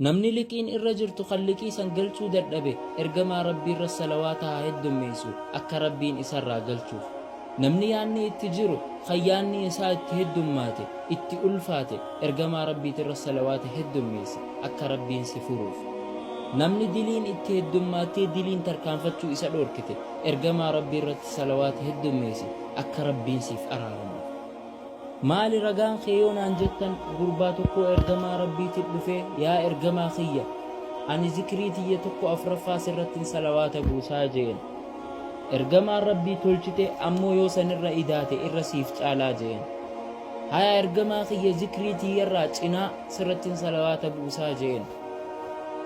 namni liqiin irra jirtu kan liqii san galchuu dadhabe ergamaa rabbii irra salawaata haa heddummeessu akka rabbiin isarraa galchuuf. namni yaanni itti jiru kan yaanni isaa itti heddummaate itti ulfaate ergamaa rabbii irra salawaata heddummeessi akka rabbiin si furuuf. namni diliin itti heddummaatee diliin tarkaanfachuu isa dhorkite ergamaa rabbii irratti salawaata heddummeessi akka rabbiin siif araaramu. maali ragaan keeyoonaan jettan gurbaa tokko ergamaa rabbiitiin dhufee yaa ergamaa kiyya ani zikrii tiyya tokko afraffaa sirratti salawaata buusaa jeen. ergamaan rabbii tolchite ammoo yoo sanirra idaate irra siif caalaa jeen. haya ergamaa kiyya zikrii tiyyarraa cinaa sirratti salawaata buusaa jeen.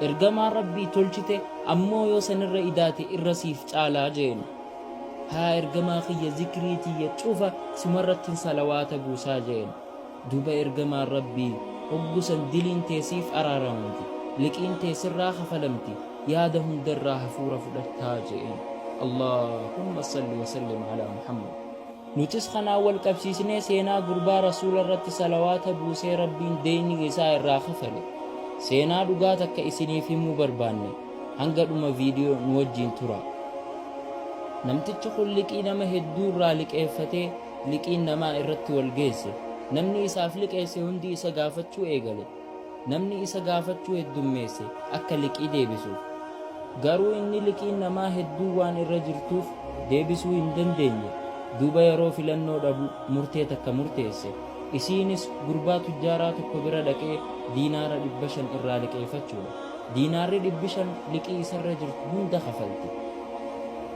ergamaan rabbii tolchite ammoo yoo sanirra idaate irra siif caalaa jeen. haa ergamaa kiyya zikrii tiyya cufa simarratti salawaata buusaa jeen. duba ergamaan rabbii hoggusan diliin teesiif araaramti liqiin teesirraa hafalamti yaada hundarraa hafuura fudhattaa jeen. اللهم صل وسلم على محمد. nutis kanaa wal qabsiisnee seenaa gurbaa rasuula irratti salawaata buusee rabbiin deeyni isaa irraa kafale seenaa dhugaa takka isiniif himuu barbaanne hanga dhuma viidiyoo nu wajjiin tura. namtichi kun liqii nama hedduu irraa liqeeffatee liqiin namaa irratti wal geesse. namni isaaf liqeesse hundi isa gaafachuu eegale. namni isa gaafachuu heddummeesse akka liqii deebisuuf. garuu inni liqiin namaa hedduu waan irra jirtuuf deebisuu hin dandeenye. duuba yeroo filannoo dhabu murtee takka murteesse. isiinis gurbaa tujjaaraa tokko bira dhaqee diinaara 500 irraa liqeeffachuudha. diinaarri 500 liqii isarra jirtu hunda kafalti.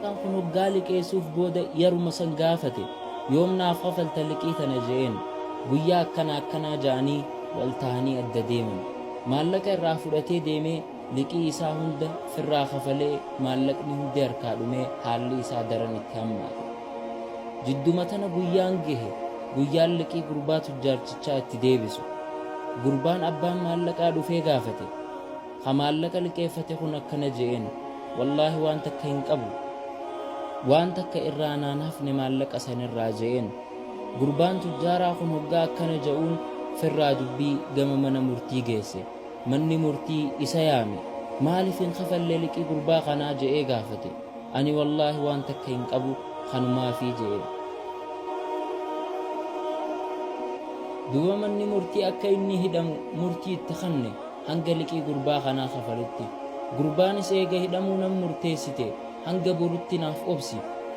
kan kun hoggaa liqeessuuf booda yeruma san gaafate yoomnaaf kafalta liqii tana jeen. guyyaa akkanaa ja'anii wal ta'anii adda deeman. maallaqa irraa fudhatee deemee liqii isaa hunda firraa kafalee maallaqni hundi harkaa dhumee haalli isaa daran itti hammaate. jidduma tana guyyaan gahe guyyaan liqii gurbaa tujjaarchichaa itti deebisu. gurbaan abbaan maallaqaa dhufee gaafate. ka maallaqa liqeeffate kun akkana jeen. wallaahi waan takka hin qabu waan takka irraa naan hafne maallaqa sanirraa jeen. gurbaan tujjaaraa kun hoggaa akkana ja'uun firraa dubbii gama mana murtii geesse. manni murtii isa yaame. maaliif hin kafalle liqii gurbaa kanaa je'ee gaafate. ani wallaahi waan takka hin qabu kanumaafii je'e. duuba manni murtii akka inni hidhamu murtii itti kanne hanga liqii gurbaa kanaa kafalutti. gurbaanis eega hidhamuu nan murteessite hanga borutti naaf obsi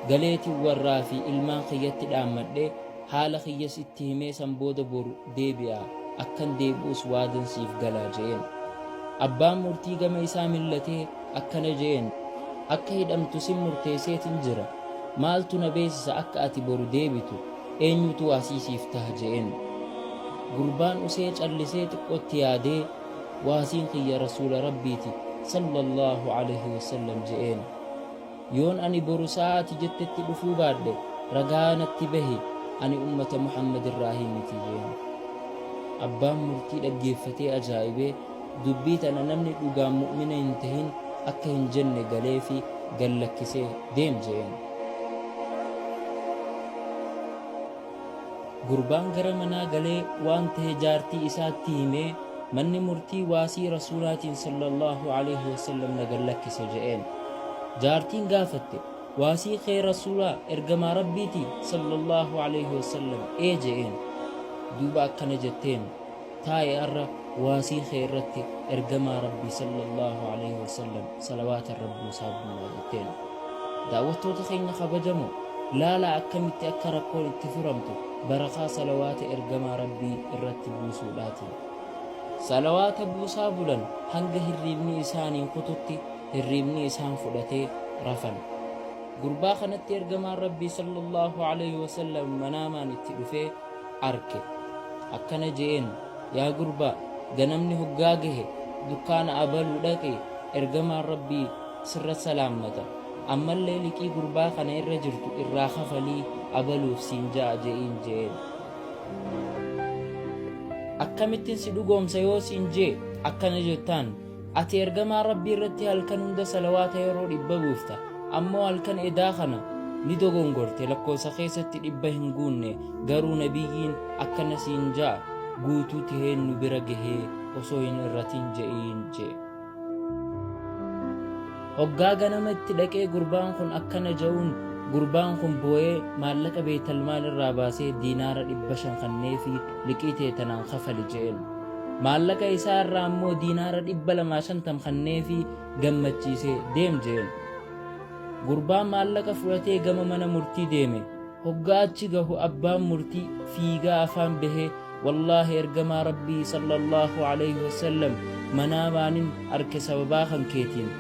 galeetii warraa fi ilmaan kiyyatti dhaammadhee haala kiyyas itti himee san booda boru deebi'a akkan deebi'us waadan siif galaa jeen. abbaan murtii gama isaa millatee akkana jeen. akka hidhamtu sin murteesseetin jira. maaltu na beesisa akka ati boru deebitu eenyutu waasiisiif taha jeen. gurbaan usee callisee xiqqootti yaadee waasiin kiyya rasuula rabbiiti sallallahu alaihi wasallam jeen. yoon ani boru sa'aati jettetti dhufuu baadhe ragaa natti bahi ani ummata muhammad irraa miti jeen. abbaan murtii dhaggeeffatee ajaa'ibee dubbii tana namni dhugaan mu'mina hin tahin akka hin jenne galee fi gallakkisee deem jeen. gurbaan gara manaa galee waan ta'e jaartii isaatti himee manni murtii waasii rasuulaatiin sallallahu alaihi wasallam na gallakkise jeen. jaartiin gaafatte waasii kee rasuulaa ergamaa rabbiiti sallallahu alaihi wasallam jeen. duuba akkana jetteen taa'e arra waasii kee irratti ergamaa rabbii sallallahu alaihi wasallam salawaata rabbii isaa bu'aa jetteen. daawwattoota keenya kabajamoo laala akkamitti akka rakkoon itti furamtu barakaa salawaata ergamaa rabbii irratti buusuudhaati. salawaata buusaa bulan hanga hirriibni isaanii kututti hirriibni isaan fudhatee rafan. gurbaa kanatti ergamaan rabbii sallallahu alaihi wasallam manaamaan itti dhufee arke. akkana jeen yaa gurbaa ganamni hoggaa gahe dukkaana abaluu dhaqe ergamaan rabbii sirra salaammata ammallee liqii gurbaa kana irra jirtu irraa kafalii abaluuf siin ja'a je'iin jeen. akkamittiin si dhugoomsa yoo siin jee akkana jettaan ati ergamaa rabbii irratti halkan hunda salawaata yeroo 100 buufta ammoo halkan edaa kana ni dogongorte lakkoofsa keessatti 100 hin guunne garuu nabiyyiin akkana siin ja'a guutuu taheen nu bira gahee osoo hin irratin je'iin jee. Hoggaa ganama itti dhaqee gurbaan kun akkana ja'uun gurbaan kun boo'ee maallaqa beetalmaal irraa baasee diinaara 500 kannee fi liqii ta'e tanaan kafali je'een. Maallaqa isaa irraa ammoo diinaara 250 kannee fi gammachiisee deem je'een. Gurbaan maallaqa fudhatee gama mana murtii deeme. Hoggaa achi gahu abbaan murtii fiigaa afaan bahee wallaahi ergamaa rabbii sallallahu alayhi wasallam manaamaanin arke sababaa kan keetiin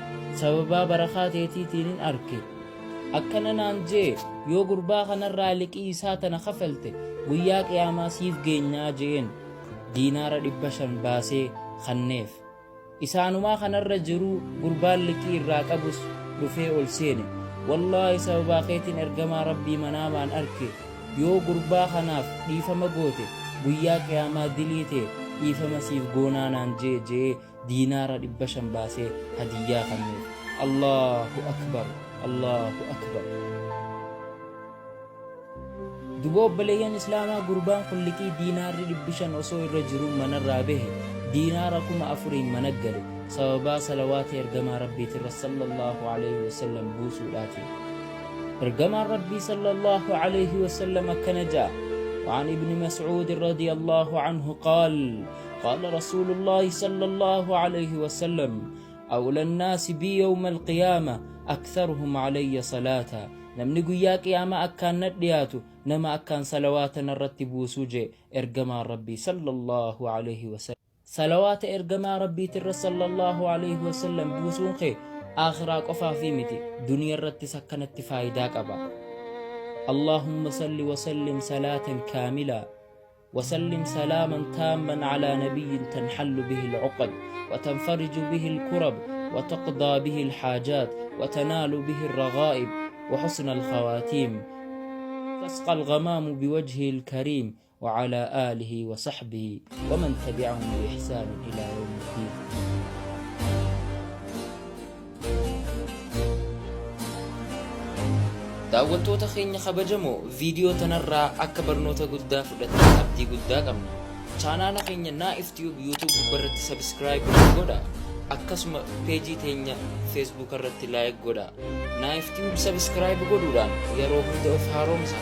sababaa barakaa teetiitiin arke. Akkana naan jee yoo gurbaa kanarraa liqii isaa tana kafalte guyyaa qiyaamaa siif geenyaa jeen. Diinaara 500 baasee kanneef. Isaanumaa kanarra jiruu gurbaan liqii irraa qabus dhufee ol seene. Wallaahi sababaa keetiin ergamaa rabbii manaamaan arke yoo gurbaa kanaaf dhiifama goote guyyaa qiyaamaa diliite dhiifama siif goonaa naan jee diinaara 500 baasee hadiyyaa kanneef. Allahu akbar, Allahu akbar. Duboo obboleeyyan islaamaa gurbaan kun liqii diinaarri 500 osoo irra jiruun manarraa bahe diinaara 4,000 mana gale sababaa salawaata ergamaa rabbiitirra sallallahu alayhi wasallam buusuudhaati. ergamaan rabbii sallallahu alayhi wasallam akkana ja'a. وعن ابن مسعود رضي الله عنه قال قال رسول الله صلى الله عليه وسلم أولى الناس بي يوم القيامة أكثرهم علي صلاة. نمني قيا قيامة أكان ندياتو نما أكان صلواتنا الرتبو سوجي إرقما ربي صلى الله عليه وسلم. صلوات إرقما ربي تر صلى الله عليه وسلم بوسوخي آخرا قفا في متي دنيا الرت سكنت فايداك أبا. اللهم صل وسلم صلاة كاملة وسلم سلاما تاما على نبي تنحل به العقد وتنفرج به الكرب وتقضى به الحاجات وتنال به الرغائب وحسن الخواتيم تسقى الغمام بوجهه الكريم وعلى آله وصحبه ومن تبعهم بإحسان إلى يوم الدين. daawwattoota keenya kabajamoo viidiyoo tanarraa akka barnoota guddaa fudhattan abdii guddaa qabna. chaanaala keenya Naif Tube YouTube gubbarratti subscribe godha. akkasuma peejii teenya Facebook irratti like godha. Naif Tube subscribe godhuudhaan yeroo hunda of haaromsa.